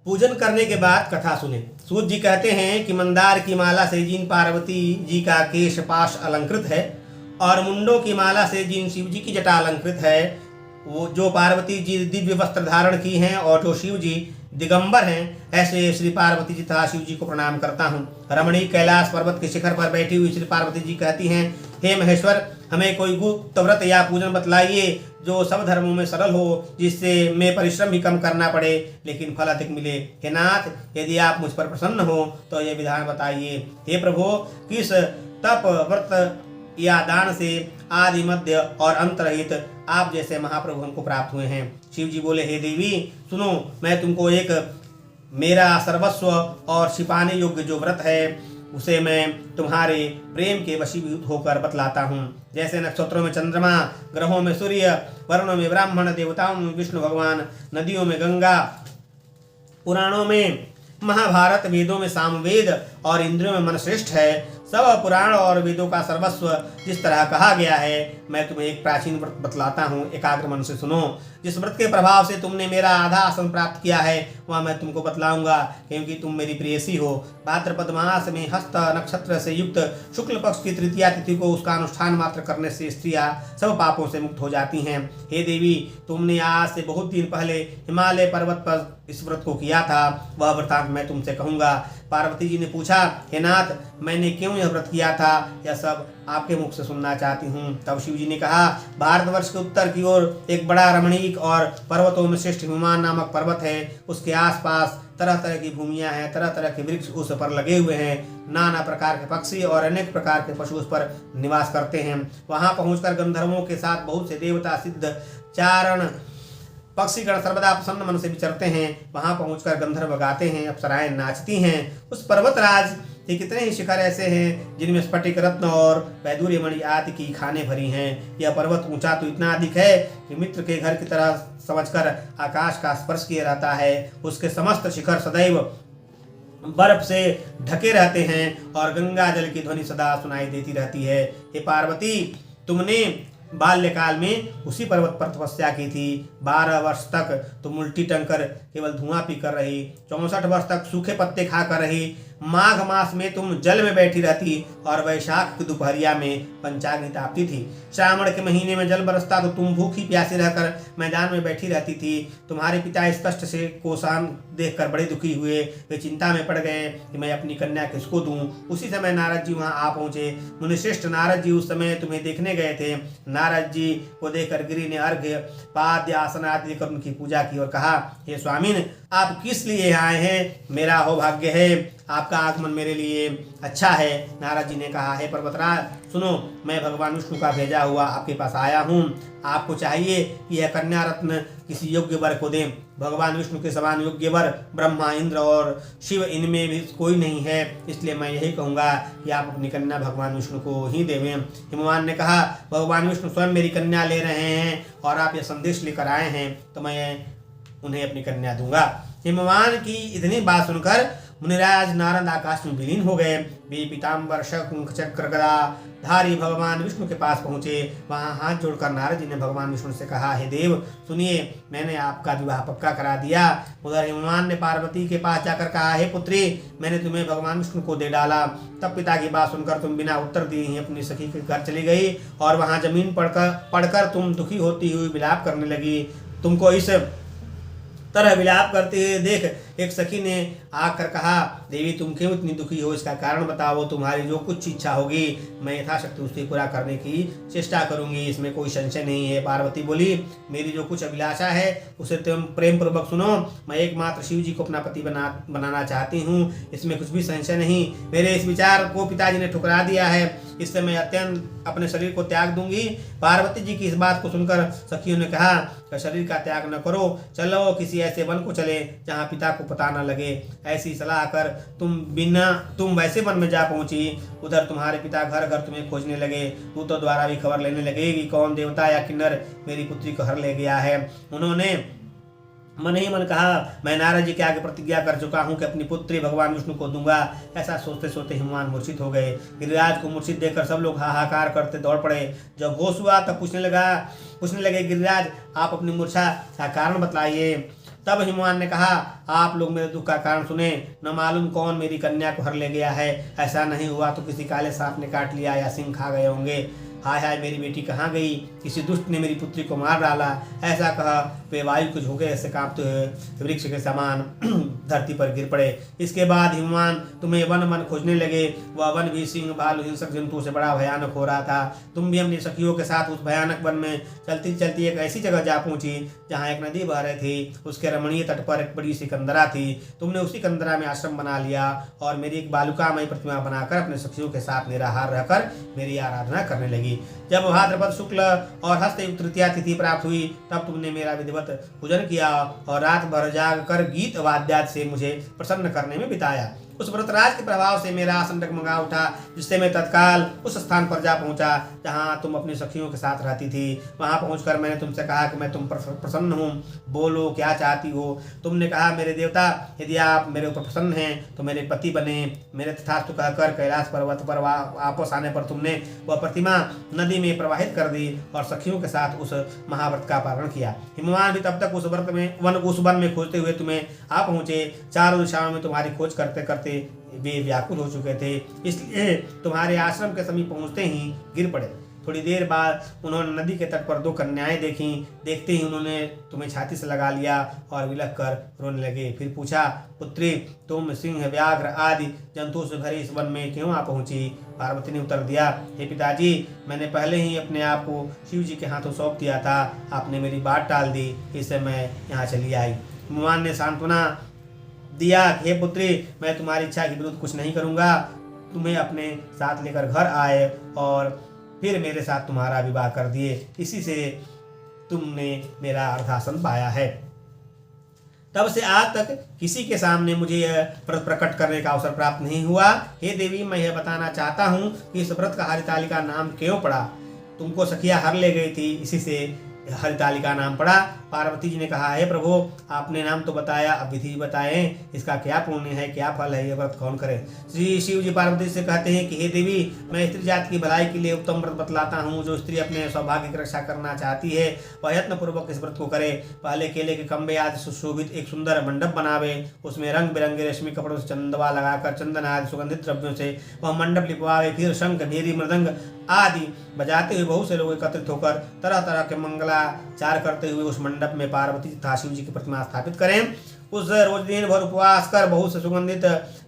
पूजन करने के बाद कथा सुने। सूत जी कहते हैं कि मंदार की माला से जिन पार्वती जी का केश पाश अलंकृत है और मुंडों की माला से जिन शिव जी की जटा अलंकृत है, वो जो पार्वती जी दिव्य वस्त्र धारण की हैं और जो शिव जी दिगंबर हैं, ऐसे श्री पार्वती जी तथा शिव जी को प्रणाम करता हूँ। रमणीक कैलाश पर्वत के शिखर पर बैठी हुई श्री पार्वती जी कहती हैं, हे महेश्वर, हमें कोई गुप्त व्रत या पूजन बतलाइए जो सब धर्मों में सरल हो, जिससे मैं परिश्रम भी कम करना पड़े लेकिन फल अधिक मिले। हे नाथ, यदि आप मुझ पर प्रसन्न हो तो ये विधान बताइए। हे प्रभु, किस तप व्रत या दान से आदि मध्य और अंत रहित आप जैसे महाप्रभु हमको प्राप्त हुए हैं। शिव जी बोले, हे देवी सुनो, मैं तुमको एक मेरा सर्वस्व और छिपाने योग्य जो व्रत है उसे मैं तुम्हारे प्रेम के वशीभूत होकर बतलाता हूँ। जैसे नक्षत्रों में चंद्रमा, ग्रहों में सूर्य, वर्णों में ब्राह्मण, देवताओं में विष्णु भगवान, नदियों में गंगा, पुराणों में महाभारत, वेदों में सामवेद और इंद्रियों में मन श्रेष्ठ है, सब पुराण और वेदों का सर्वस्व जिस तरह कहा गया है, मैं तुम्हें एक प्राचीन व्रत बतलाता हूँ, एकाग्र मन से सुनो। जिस व्रत के प्रभाव से तुमने मेरा आधा आसन प्राप्त किया है वह मैं तुमको बतलाऊंगा, क्योंकि तुम मेरी प्रेयसी हो। भाद्रपद मास में हस्त नक्षत्र से युक्त शुक्ल पक्ष की तृतीया तिथि को उसका अनुष्ठान मात्र करने से स्त्रियां सब पापों से मुक्त हो जाती हैं। हे देवी, तुमने आज से बहुत दिन पहले हिमालय पर्वत पर इस व्रत को किया था, वह वृतांत मैं तुमसे कहूंगा। पार्वती जी ने पूछा, हे नाथ, मैंने क्यों यह व्रत किया था, यह सब आपके मुख से सुनना चाहती हूँ। तब शिव जी ने कहा, भारतवर्ष के उत्तर की ओर एक बड़ा रमणीक और पर्वतों में श्रेष्ठ हिमवान नामक पर्वत है। उसके आसपास तरह तरह की भूमियां हैं, तरह तरह के वृक्ष उस पर लगे हुए हैं, नाना प्रकार के पक्षी और अनेक प्रकार के पशु उस पर निवास करते हैं। वहां पहुंचकर गंधर्वों के साथ बहुत से देवता, सिद्ध, चारण, पक्षीगण सर्वदा प्रसन्न मन से विचरते हैं। वहां पहुंचकर गंधर्व गाते हैं, अप्सराएं नाचती हैं। उस पर्वतराज के कितने ही शिखर ऐसे हैं जिनमें स्फटिक रत्न और वैदूर्य मणि आदि की खानें भरी हैं। यह पर्वत ऊंचा तो इतना अधिक है कि मित्र के घर की तरह समझकर आकाश का स्पर्श किया रहता है। उसके समस्त शिखर सदैव बर्फ से ढके रहते हैं और गंगा जल की ध्वनि सदा सुनाई देती रहती है। हे पार्वती, तुमने बाल्यकाल में उसी पर्वत पर तपस्या की थी। 12 वर्ष तक तुम उल्टी टंकर केवल धुआं पी कर रही, 64 वर्ष तक सूखे पत्ते खा कर रही। माघ मास में तुम जल में बैठी रहती और वैशाख की दोपहरिया में पंचाग्नि तापती थी। श्रावण के महीने में जल बरसता तो तुम भूखी प्यासी रहकर मैदान में बैठी रहती थी। तुम्हारे पिता इस कष्ट से कोसान देखकर बड़े दुखी हुए। वे चिंता में पड़ गए कि मैं अपनी कन्या किसको दूं। उसी समय नारद जी वहां आ पहुंचे। मुनिश्रेष्ठ नारद जी उस समय तुम्हें देखने गए थे। नारद जी को देखकर गिरि ने अर्घ्य, पाद्य, आसन आदि कर उनकी पूजा की और कहा, हे स्वामिन, आप किस लिए आए हैं? मेरा सौभाग्य है, आपका आगमन मेरे लिए अच्छा है। नारद जी ने कहा, हे पर्वतराज सुनो, मैं भगवान विष्णु का भेजा हुआ आपके पास आया हूँ। आपको चाहिए कि यह कन्या रत्न किसी योग्य वर को दें। भगवान विष्णु के समान योग्य वर ब्रह्मा, इंद्र और शिव, इनमें भी कोई नहीं है। इसलिए मैं यही कहूँगा कि आप अपनी कन्या भगवान विष्णु को ही देवें। हिमवान ने कहा, भगवान विष्णु स्वयं मेरी कन्या ले रहे हैं और आप यह संदेश लेकर आए हैं तो मैं उन्हें अपनी कन्या दूंगा। हिमवान की इतनी बात सुनकर मुनिराज नारद आकाश में विलीन हो गए। वे पीताम्बर, शंख, चक्र, गदा धारी भगवान विष्णु के पास पहुंचे। वहां हाथ जोड़कर नारद जी ने भगवान विष्णु से कहा, हे देव सुनिए, मैंने आपका विवाह पक्का करा दिया। उधर हिमवान ने पार्वती के पास जाकर कहा, हे पुत्री, मैंने तुम्हें भगवान विष्णु को दे डाला। तब पिता की बात सुनकर तुम बिना उत्तर दिए ही अपनी सखी के घर चली गई और वहां जमीन पड़कर तुम दुखी होती हुई विलाप करने लगी। तुमको इस तरह विलाप करते हुए देख एक सखी ने आकर कहा, देवी तुम क्यों इतनी दुखी हो, इसका कारण बताओ। तुम्हारी जो कुछ इच्छा होगी मैं यथाशक्ति उसकी पूरा करने की चेष्टा करूंगी, इसमें कोई संशय नहीं है। पार्वती बोली, मेरी जो कुछ अभिलाषा है उसे तुम प्रेम पूर्वक सुनो। मैं एकमात्र शिव जी को अपना पति बनाना चाहती हूँ, इसमें कुछ भी संशय नहीं। मेरे इस विचार को पिताजी ने ठुकरा दिया है, इससे मैं अत्यंत अपने शरीर को त्याग दूंगी। पार्वती जी की इस बात को सुनकर सखियों ने कहा, शरीर का त्याग न करो, चलो किसी ऐसे वन को चले जहाँ पिता को पता न लगे। ऐसी सलाह कर तुम वैसे वन में जा पहुंची। उधर तुम्हारे पिता घर घर तुम्हें खोजने लगे। दूतों द्वारा भी खबर लेने लगे कि कौन देवता या किन्नर मेरी पुत्री को हर ले गया है। उन्होंने मन ही मन कहा, मैं नारद जी के आगे प्रतिज्ञा कर चुका हूँ कि अपनी पुत्री भगवान विष्णु को दूंगा। ऐसा सोचते सोचते हिमवान मूर्छित हो गए। गिरिराज को मूर्छित देखकर सब लोग हाहाकार करते दौड़ पड़े। जब होश हुआ तब पूछने लगे, गिरिराज आप अपनी मूर्छा का कारण बतलाइए। तब हिमवान ने कहा, आप लोग मेरे दुख का कारण सुने, न मालूम कौन मेरी कन्या को हर ले गया है। ऐसा नहीं हुआ तो किसी काले सांप ने काट लिया या सिंह खा गए होंगे। हाय हाय, मेरी बेटी कहाँ गई? किसी दुष्ट ने मेरी पुत्री को मार डाला। ऐसा कहा वे वायु के झोंके से कांपते हुए वृक्ष के समान धरती पर गिर पड़े। इसके बाद हिमवान तुम्हें वन वन खोजने लगे। वह वन भी सिंह भालू हिंसक जंतुओं से बड़ा भयानक हो रहा था। तुम भी अपनी सखियों के साथ उस भयानक वन में चलती चलती एक ऐसी जगह जा पहुंची जहाँ एक नदी बह रही थी। उसके रमणीय तट पर एक बड़ी सी कंदरा थी। तुमने उसी कंदरा में आश्रम बना लिया और मेरी एक बालुकामयी प्रतिमा बनाकर अपने सखियों के साथ निराहार रहकर मेरी आराधना करने लगी। जब भाद्रपद शुक्ल और हस्त युक्त तृतीया तिथि प्राप्त हुई तब तुमने मेरा विधिवत पूजन किया और रात भर जाग कर गीत वाद्यादि से मुझे प्रसन्न करने में बिताया। उस व्रतराज के प्रभाव से मेरा आसन डगमगा उठा, जिससे मैं तत्काल उस स्थान पर जा पहुंचा जहां तुम अपनी सखियों के साथ रहती थी। वहां पहुंचकर मैंने तुमसे कहा कि मैं तुम पर प्रसन्न हूँ, बोलो क्या चाहती हो। तुमने कहा, मेरे देवता, यदि आप मेरे ऊपर प्रसन्न हैं तो मेरे पति बने। मेरे तथास्तु कहकर कैलाश पर्वत पर वापस आने पर तुमने वह प्रतिमा नदी में प्रवाहित कर दी और सखियों के साथ उस महाव्रत का पालन किया। हिमवान भी तब तक उस वन में खोजते हुए तुम्हें आ पहुंचे। चारों दिशाओं में तुम्हारी खोज करते करते वे व्याकुल हो चुके थे, इसलिए तुम्हारे आश्रम के समीप पहुंचते ही गिर पड़े। थोड़ी देर बाद उन्होंने नदी के तट पर दो कन्याएं देखी। देखते ही उन्होंने तुम्हें छाती से लगा लिया और विलख कर रोने लगे। फिर पूछा, पुत्री, तुम सिंह व्याघ्र आदि जंतुओं से भरे इस वन में क्यों आ पहुंची? पार्वती ने उत्तर दिया, हे पिताजी, मैंने पहले ही अपने आप को शिव जी के हाथों सौंप दिया था। आपने मेरी बात टाल दी, इससे मैं यहाँ चली आई। हिमवान ने सांत्वना दिया, हे पुत्री, मैं तुम्हारी इच्छा के विरुद्ध कुछ नहीं करूंगा। तुम्हें अपने साथ लेकर घर आए और फिर मेरे साथ तुम्हारा विवाह कर दिए। इसी से तुमने मेरा अर्धासन पाया है। तब से आज तक किसी के सामने मुझे यह व्रत प्रकट करने का अवसर प्राप्त नहीं हुआ। हे देवी, मैं यह बताना चाहता हूँ कि इस व्रत का हरितालिका नाम क्यों पड़ा। तुमको सखिया हर ले गई थी, इसी से हरितालिका नाम पड़ा। पार्वती जी ने कहा, हे प्रभु, आपने नाम तो बताया, अब विधि बताएं, इसका क्या पुण्य है, क्या फल है, यह व्रत कौन करे। श्री शिव जी पार्वती से कहते हैं कि हे देवी, मैं स्त्री जाति की भलाई के लिए उत्तम व्रत बतलाता हूँ। जो स्त्री अपने सौभाग्य की रक्षा करना चाहती है वह यत्न पूर्वक इस व्रत को करे। पहले केले के खंभे आदि सुशोभित एक सुंदर मंडप बनावे, उसमें रंग बिरंगे रेशमी कपड़ों से चंदवा लगाकर चंदन आदि सुगंधित द्रव्यों से वह मंडप लिपवावे। फिर शंख, भेरी, मृदंग आदि बजाते हुए बहुत से लोग एकत्रित होकर तरह तरह के मंगलाचार करते हुए उस मंडप में पार्वती तथा शिव जी की प्रतिमा स्थापित करें। उस रोज दिन भर उपवास कर बहुत से सुगंधित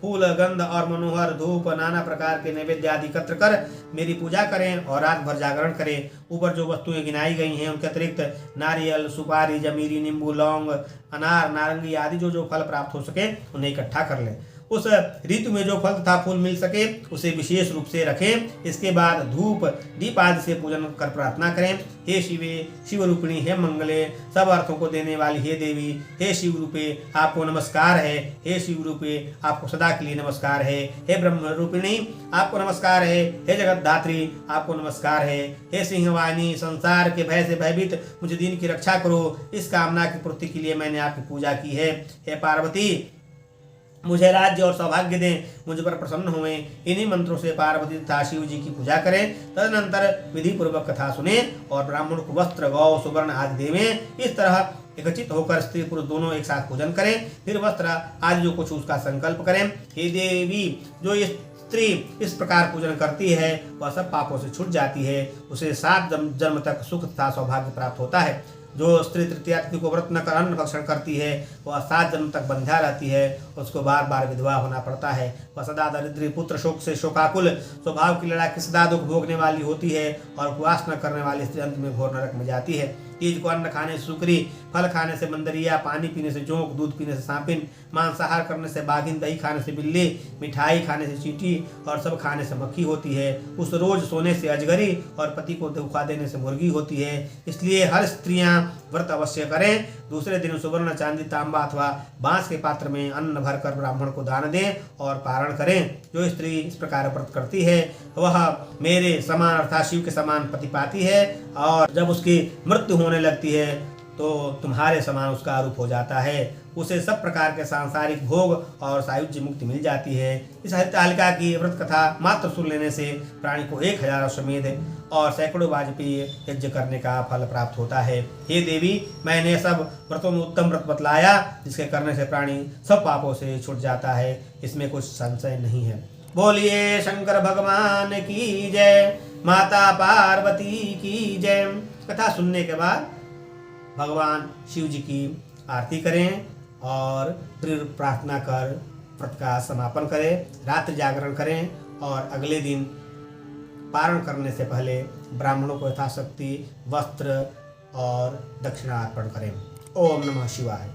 फूल, गंध और मनोहर धूप, नाना प्रकार के नैवेद्य आदि एकत्र कर मेरी पूजा करें और रात भर जागरण करें। ऊपर जो वस्तुएं गिनाई गई हैं उनके अतिरिक्त नारियल, सुपारी, जमीरी, नींबू, लौंग, अनार, नारंगी आदि जो फल प्राप्त हो सके उन्हें इकट्ठा कर लें। उस ऋतु में जो फल तथा फूल मिल सके उसे विशेष रूप से रखें। इसके बाद धूप दीप आदि से पूजन कर प्रार्थना करें। हे शिवे, शिव रूपिणी, हे मंगले, सब अर्थों को देने वाली हे देवी, हे शिव रूपे, आपको नमस्कार है। हे शिव रूपे, आपको सदा के लिए नमस्कार है। हे ब्रह्म रूपिणी, आपको नमस्कार है। हे जगत धात्री, आपको नमस्कार है। हे सिंहवाहिनी, संसार के भय से भयभीत मुझे दीन की रक्षा करो। इस कामना की पूर्ति के लिए मैंने आपकी पूजा की है। हे पार्वती, मुझे राज्य और सौभाग्य दें, मुझ पर प्रसन्न हुए। इन्हीं मंत्रों से पार्वती तथा शिव जी की पूजा करें। तदनंतर विधि पूर्वक कथा सुने और ब्राह्मण को वस्त्र, गौ, सुवर्ण आदि देवें। इस तरह एकत्रित होकर स्त्री पुरुष दोनों एक साथ पूजन करें। फिर वस्त्र आदि जो कुछ उसका संकल्प करें। हे देवी, जो स्त्री इस प्रकार पूजन करती है वह सब पापों से छूट जाती है। उसे 7 जन्म तक सुख तथा सौभाग्य प्राप्त होता है। जो स्त्री तृतीया तिथि को व्रत न कर अन्न भक्षण करती है वह 7 जन्म तक बंध्या रहती है। उसको बार बार विधवा होना पड़ता है। वह सदा दरिद्री, पुत्र शोक से शोकाकुल, स्वभाव की लड़ाई की सदा दुख भोगने वाली होती है और उपवास न करने वाली स्त्री अंत में घोर नरक में जाती है। तीज को अन्न खाने से सुकरी, फल खाने से बंदरिया, पानी पीने से जोंक, दूध पीने से सांपिन, मांसाहार करने से बाघिन, दही खाने से बिल्ली, मिठाई खाने से चींटी और सब खाने से मक्खी होती है। उस रोज सोने से अजगरी और पति को धोखा देने से मुर्गी होती है। इसलिए हर स्त्रियां व्रत अवश्य करें। दूसरे दिन सुवर्ण, चांदी, तांबा अथवा बांस के पात्र में अन्न भरकर ब्राह्मण को दान दें और पारण करें। जो स्त्री इस प्रकार व्रत करती है वह मेरे समान अर्थात शिव के समान पति पाती है और जब उसकी मृत्यु होने लगती है तो तुम्हारे समान उसका रूप हो जाता है। उसे सब प्रकार के सांसारिक भोग और सायुज्य मुक्ति मिल जाती है। इस हरितालिका की व्रत कथा मात्र सुन लेने से प्राणी को 1000 अश्वमेध और सैकड़ों वाजपेयी यज्ञ करने का फल प्राप्त होता है। हे देवी, मैंने सब व्रतों में उत्तम व्रत बतलाया जिसके करने से प्राणी सब पापों से छूट जाता है, इसमें कुछ संशय नहीं है। बोलिए शंकर भगवान की जय, माता पार्वती की जय। कथा सुनने के बाद भगवान शिव जी की आरती करें और फिर प्रार्थना कर व्रत का समापन करें, रात्रि जागरण करें और अगले दिन पारण करने से पहले ब्राह्मणों को यथाशक्ति वस्त्र और दक्षिणा अर्पण करें। ओम नमः शिवाय।